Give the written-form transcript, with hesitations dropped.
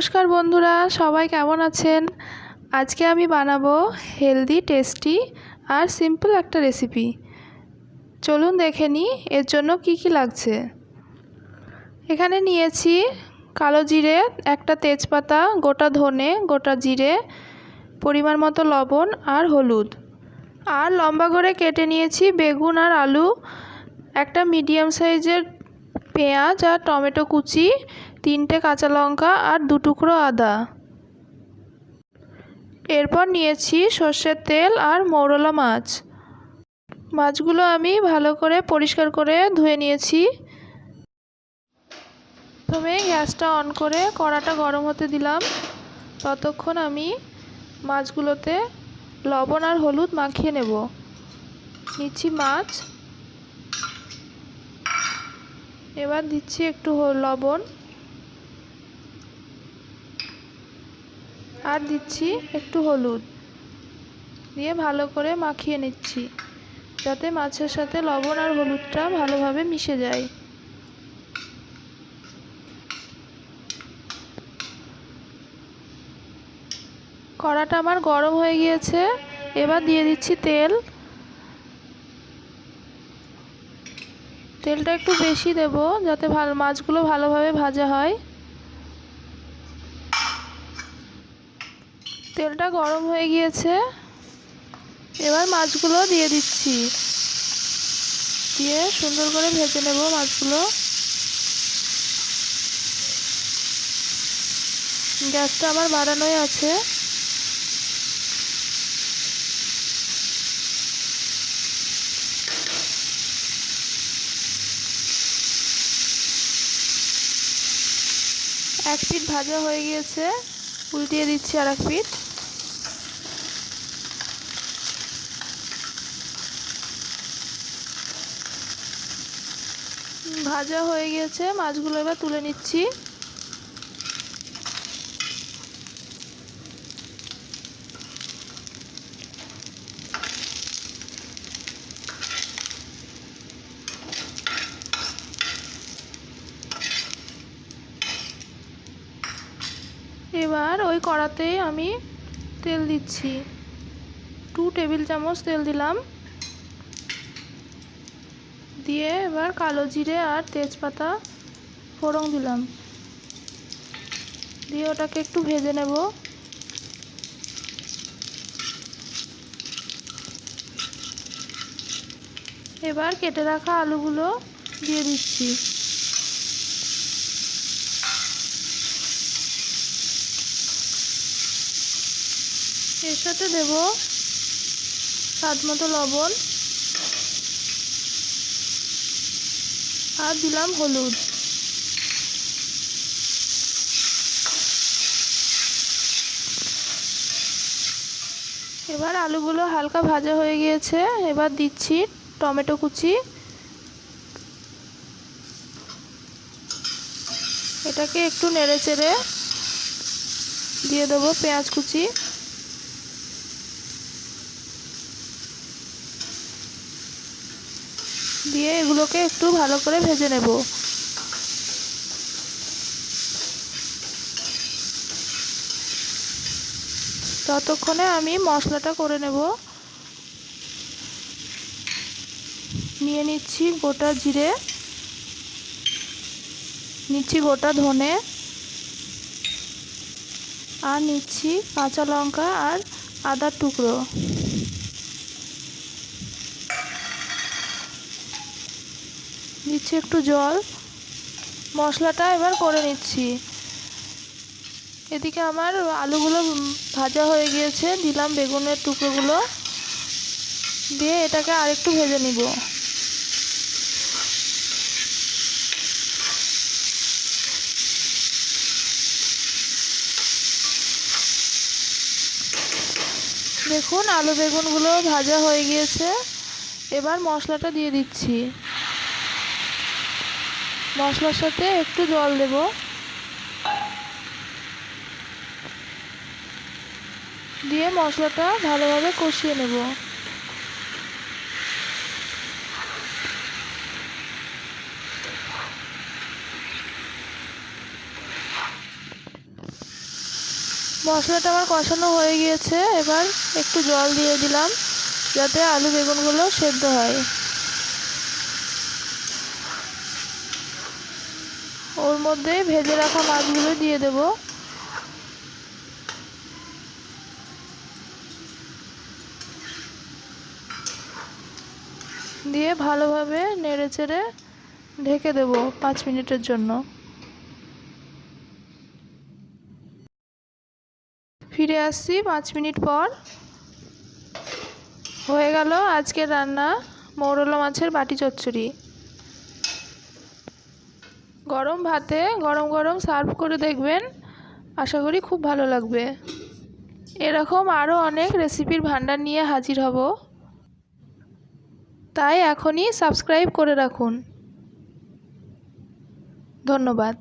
নমস্কার বন্ধুরা, সবাই কেমন আছেন? আজকে আমি বানাবো হেলদি, টেস্টি আর সিম্পল একটা রেসিপি। চলুন দেখে নিই এর জন্য কি কি লাগছে। এখানে নিয়েছি কালো জিরে, একটা তেজপাতা, গোটা ধনে, গোটা জিরে, পরিমাণ মতো লবণ আর হলুদ। আর লম্বা করে কেটে নিয়েছি বেগুন আর আলু, একটা মিডিয়াম সাইজের পেঁয়াজ আর টমেটো কুচি, 3টে কাঁচা লঙ্কা আর 2 টুকরো আদা। এরপর নিয়েছি সর্ষের তেল আর মৌরলা মাছ। মাছগুলো আমি ভালো করে পরিষ্কার করে ধুয়ে নিয়েছি। প্রথমে গ্যাসটা অন করে কড়াটা গরম হতে দিলাম। ততক্ষণ আমি মাছগুলোতে লবণ আর হলুদ মাখিয়ে নেব। নিচ্ছি মাছ, এবার দিচ্ছি একটু লবণ আর দিচ্ছি একটু হলুদ দিয়ে ভালো করে মাখিয়ে নিচ্ছি, যাতে মাছের সাথে লবণ আর হলুদটা ভালোভাবে মিশে যায়। কড়াটা আমার গরম হয়ে গিয়েছে, এবার দিয়ে দিচ্ছি তেল। তেলটা একটু বেশি দেব যাতে মাছগুলো ভালোভাবে ভাজা হয়। তেলটা গরম হয়ে গিয়েছে, এবার মাছগুলো দিয়ে দিচ্ছি, দিয়ে সুন্দর করে ভেজে নেব মাছগুলো। গ্যাসটা আমার বাড়ানোই আছে। এক পিঠ ভাজা হয়ে গিয়েছে, উল্টিয়ে দিচ্ছি আর এক পিঠ। ভাজা হয়ে গিয়েছে, মাছগুলো এবার তুলে নিচ্ছি। এবার ওই কড়াতেই আমি তেল দিচ্ছি, 2 টেবিল চামচ তেল দিলাম। দিয়ে এবার কালো জিরে আর তেজপাতা ফোড়ন দিলাম, দিয়ে ওটাকে একটু ভেজে নেব। এবার কেটে রাখা আলুগুলো দিয়ে দিচ্ছি। এর সাথে দেব স্বাদ মতো লবণ আর দিলাম হলুদ। এবার আলুগুলো হালকা ভাজা হয়ে গিয়েছে, এবার দিচ্ছি টমেটো কুচি। এটাকে একটু নেড়ে চেড়ে দিয়ে দেবো পেঁয়াজ কুচি। দিয়ে এগুলোকে একটু ভালো করে ভেজে নেব। ততক্ষণে আমি মশলাটা করে নেব। নিয়ে নিচ্ছি গোটা জিরে, নিচ্ছি গোটা ধনে, আর নিচ্ছি কাঁচা লঙ্কা আর আদার টুকরো। দিচ্ছি একটু জল, মশলাটা এবার করে নিচ্ছি। এদিকে আমার আলুগুলো ভাজা হয়ে গিয়েছে, দিলাম বেগুনের টুকরোগুলো, দিয়ে এটাকে আরেকটু ভেজে নিব। দেখুন আলু বেগুনগুলো ভাজা হয়ে গিয়েছে, এবার মশলাটা দিয়ে দিচ্ছি। মশলার সাথে একটু জল দেব, দিয়ে মশলাটা ভালোভাবে কষিয়ে নেব। মশলাটা আমার কষানো হয়ে গিয়েছে, এবার একটু জল দিয়ে দিলাম যাতে আলু বেগুনগুলো সেদ্ধ হয়। ওর মধ্যে ভেজে রাখা মাছগুলো দিয়ে দেব। দিয়ে ভালোভাবে নেড়ে চেড়ে ঢেকে দেব 5 মিনিটের জন্য। ফিরে আসছি 5 মিনিট পর। হয়ে গেল আজকের রান্না মৌরলা মাছের বাটি চচ্চড়ি। গরম ভাতে গরম গরম সার্ভ করে দেখবেন, আশা করি খুব ভালো লাগবে। এরকম আরও অনেক রেসিপির ভান্ডার নিয়ে হাজির হব, তাই এখনই সাবস্ক্রাইব করে রাখুন। ধন্যবাদ।